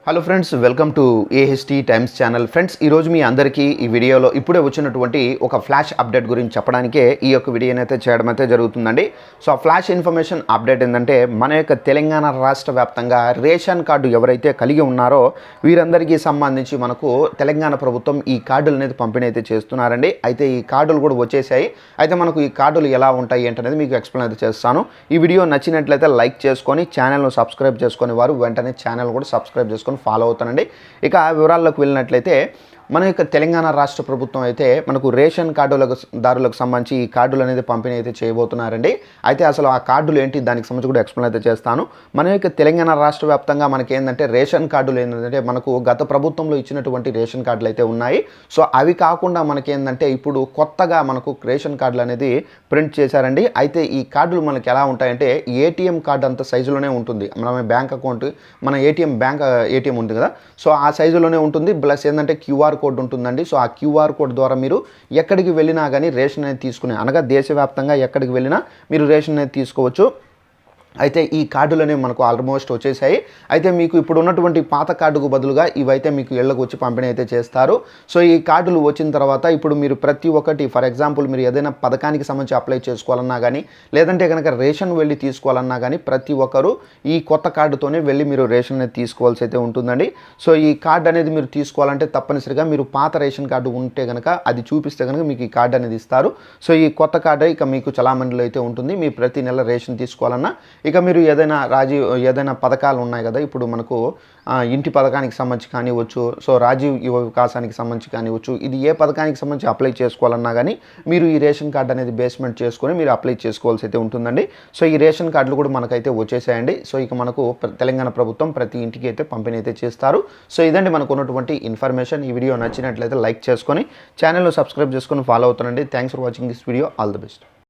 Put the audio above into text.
Hello friends, welcome to AHT times channel. Friends, ఈరోజు మీ అందరికీ ఈ వీడియోలో ఇప్పుడే వచ్చినటువంటి ఒక ఫ్లాష్ అప్డేట్ గురించి చెప్పడానికే ఈ యొక్క వీడియోని అయితే చేయడం అయితే జరుగుతుందండి. సో ఆ ఫ్లాష్ ఇన్ఫర్మేషన్ అప్డేట్ ఏంటంటే, మన యొక్క తెలంగాణ రాష్ట్ర వ్యాప్తంగా రేషన్ కార్డు ఎవరైతే కలిగి ఉన్నారో వీరందరికీ సంబంధించి మనకు తెలంగాణ ప్రభుత్వం ఈ కార్డులు అనేది పంపిణీ అయితే చేస్తున్నారండి. అయితే ఈ కార్డులు కూడా వచ్చేసాయి. అయితే మనకు ఈ కార్డులు ఎలా ఉంటాయి ఏంటనేది మీకు ఎక్స్ప్లెయిన్ అయితే చేస్తాను. ఈ వీడియో నచ్చినట్లయితే లైక్ చేసుకొని ఛానల్ను సబ్స్క్రైబ్ చేసుకొని వారు వెంటనే ఛానల్ కూడా సబ్స్క్రైబ్ చేసుకొని ఫాలో అవుతానండి. ఇక వివరాల్లోకి వెళ్ళినట్లయితే, మన యొక్క తెలంగాణ రాష్ట్ర ప్రభుత్వం అయితే మనకు రేషన్ దారులకు సంబంధించి ఈ కార్డులు అనేది పంపిణీ అయితే చేయబోతున్నారండి. అయితే అసలు ఆ కార్డులు ఏంటి, దానికి సంబంధించి కూడా ఎక్స్ప్లెయిన్ అయితే చేస్తాను. మన యొక్క తెలంగాణ రాష్ట్ర వ్యాప్తంగా మనకి ఏంటంటే రేషన్ కార్డులు ఏంటంటే, మనకు గత ప్రభుత్వంలో ఇచ్చినటువంటి రేషన్ కార్డులు అయితే ఉన్నాయి. సో అవి కాకుండా మనకి ఏంటంటే ఇప్పుడు కొత్తగా మనకు రేషన్ కార్డులు అనేది ప్రింట్ చేశారండి. అయితే ఈ కార్డులు మనకి ఎలా ఉంటాయంటే, ఏటీఎం కార్డు అంత సైజులోనే ఉంటుంది. మన బ్యాంక్ అకౌంట్, మన ఏటీఎం ఉంది కదా, సో ఆ సైజులోనే ఉంటుంది. ప్లస్ ఏంటంటే క్యూఆర్ కోడ్ ఉంటుందండి. సో ఆ క్యూఆర్ కోడ్ ద్వారా మీరు ఎక్కడికి వెళ్ళినా కానీ రేషన్ అనేది తీసుకునే, అనగా దేశవ్యాప్తంగా ఎక్కడికి వెళ్ళినా మీరు రేషన్ అనేది తీసుకోవచ్చు. అయితే ఈ కార్డులనే మనకు ఆల్మోస్ట్ వచ్చేసాయి. అయితే మీకు ఇప్పుడు ఉన్నటువంటి పాత కార్డుకు బదులుగా ఇవైతే మీకు ఇళ్లకు వచ్చి పంపిణీ అయితే చేస్తారు. సో ఈ కార్డులు వచ్చిన తర్వాత ఇప్పుడు మీరు ప్రతి ఒక్కటి, ఫర్ ఎగ్జాంపుల్ మీరు ఏదైనా పథకానికి సంబంధించి అప్లై చేసుకోవాలన్నా కానీ, లేదంటే కనుక రేషన్ వెళ్ళి తీసుకోవాలన్నా కానీ ప్రతి ఒక్కరు ఈ కొత్త కార్డుతోనే వెళ్ళి మీరు రేషన్ అనేది తీసుకోవాల్సి అయితే ఉంటుందండి. సో ఈ కార్డు అనేది మీరు తీసుకోవాలంటే తప్పనిసరిగా మీరు పాత రేషన్ కార్డు ఉంటే కనుక అది చూపిస్తే కనుక మీకు ఈ కార్డు అనేది ఇస్తారు. సో ఈ కొత్త కార్డు ఇక మీకు చలామణిలో అయితే ఉంటుంది. మీ ప్రతి నెల రేషన్ తీసుకోవాలన్నా, ఇక మీరు ఏదైనా పథకాలు ఉన్నాయి కదా, ఇప్పుడు మనకు ఇంటి పథకానికి సంబంధించి కానివ్వచ్చు, సో రాజీవ్ యువ వికాసానికి సంబంధించి కానివ్వచ్చు, ఇది ఏ పథకానికి సంబంధించి అప్లై చేసుకోవాలన్నా కానీ మీరు ఈ రేషన్ కార్డు అనేది బేస్మెంట్ చేసుకొని మీరు అప్లై చేసుకోవాల్సి అయితే ఉంటుందండి. సో ఈ రేషన్ కార్డులు కూడా మనకైతే వచ్చేసాయండి. సో ఇక మనకు తెలంగాణ ప్రభుత్వం ప్రతి ఇంటికి అయితే పంపిణీ అయితే చేస్తారు. సో ఇదండి మనకు ఉన్నటువంటి ఇన్ఫర్మేషన్. ఈ వీడియో నచ్చినట్లయితే లైక్ చేసుకొని ఛానల్ను సబ్స్క్రైబ్ చేసుకొని ఫాలో అవుతానండి. Thanks for watching this video. All the best.